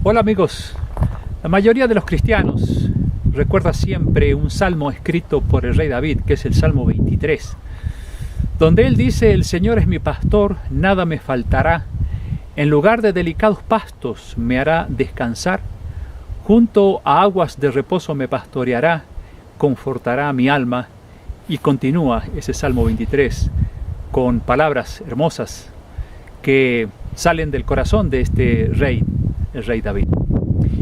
Hola amigos, la mayoría de los cristianos recuerda siempre un salmo escrito por el rey David, que es el Salmo 23, donde él dice: el Señor es mi pastor, nada me faltará, en lugar de delicados pastos me hará descansar, junto a aguas de reposo me pastoreará, confortará mi alma. Y continúa ese Salmo 23 con palabras hermosas que salen del corazón de este rey, el rey David.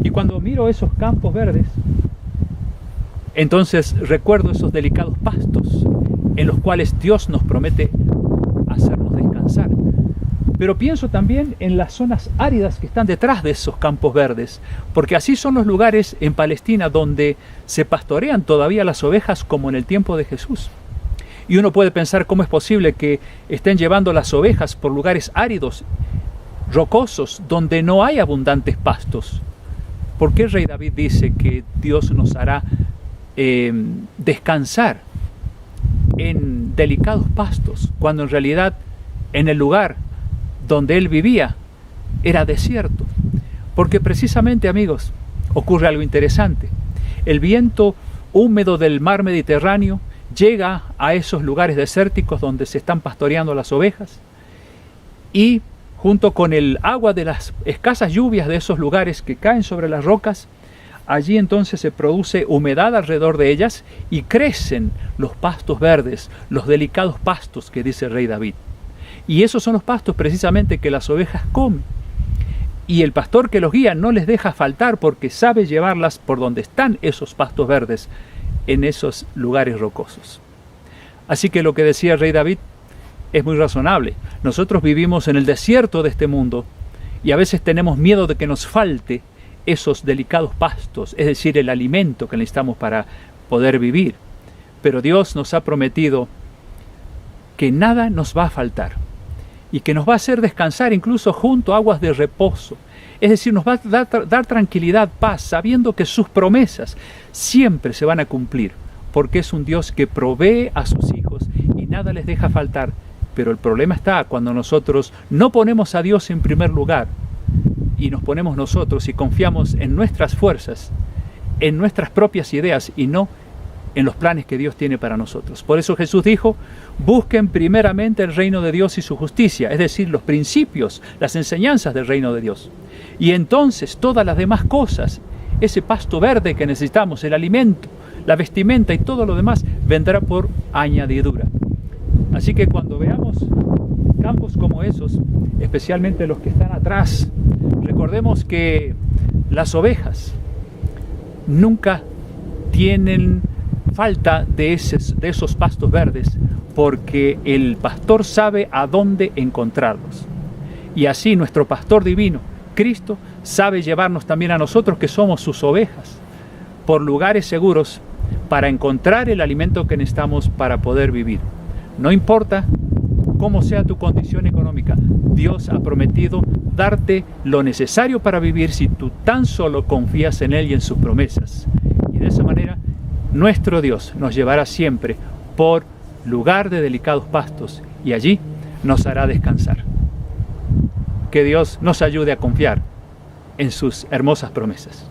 Y cuando miro esos campos verdes, entonces recuerdo esos delicados pastos en los cuales Dios nos promete hacernos descansar. Pero pienso también en las zonas áridas que están detrás de esos campos verdes, porque así son los lugares en Palestina donde se pastorean todavía las ovejas como en el tiempo de Jesús. Y uno puede pensar cómo es posible que estén llevando las ovejas por lugares áridos, rocosos, donde no hay abundantes pastos. ¿Por qué el rey David dice que Dios nos hará descansar en delicados pastos, cuando en realidad en el lugar donde él vivía era desierto? Porque precisamente, amigos, ocurre algo interesante. El viento húmedo del mar Mediterráneo llega a esos lugares desérticos donde se están pastoreando las ovejas, y junto con el agua de las escasas lluvias de esos lugares que caen sobre las rocas, allí entonces se produce humedad alrededor de ellas y crecen los pastos verdes, los delicados pastos que dice el rey David. Y esos son los pastos precisamente que las ovejas comen. Y el pastor que los guía no les deja faltar, porque sabe llevarlas por donde están esos pastos verdes, en esos lugares rocosos. Así que lo que decía el rey David es muy razonable. Nosotros vivimos en el desierto de este mundo y a veces tenemos miedo de que nos falte esos delicados pastos, es decir, el alimento que necesitamos para poder vivir. Pero Dios nos ha prometido que nada nos va a faltar y que nos va a hacer descansar incluso junto a aguas de reposo. Es decir, nos va a dar tranquilidad, paz, sabiendo que sus promesas siempre se van a cumplir, porque es un Dios que provee a sus hijos y nada les deja faltar. Pero el problema está cuando nosotros no ponemos a Dios en primer lugar y nos ponemos nosotros y confiamos en nuestras fuerzas, en nuestras propias ideas y no en los planes que Dios tiene para nosotros. Por eso Jesús dijo: busquen primeramente el reino de Dios y su justicia, es decir, los principios, las enseñanzas del reino de Dios. Y entonces todas las demás cosas, ese pasto verde que necesitamos, el alimento, la vestimenta y todo lo demás, vendrá por añadidura. Así que cuando veamos campos como esos, especialmente los que están atrás, recordemos que las ovejas nunca tienen falta de esos pastos verdes, porque el pastor sabe a dónde encontrarlos. Y así nuestro pastor divino, Cristo, sabe llevarnos también a nosotros, que somos sus ovejas, por lugares seguros para encontrar el alimento que necesitamos para poder vivir. No importa cómo sea tu condición económica, Dios ha prometido darte lo necesario para vivir si tú tan solo confías en Él y en sus promesas. Y de esa manera nuestro Dios nos llevará siempre por lugar de delicados pastos y allí nos hará descansar. Que Dios nos ayude a confiar en sus hermosas promesas.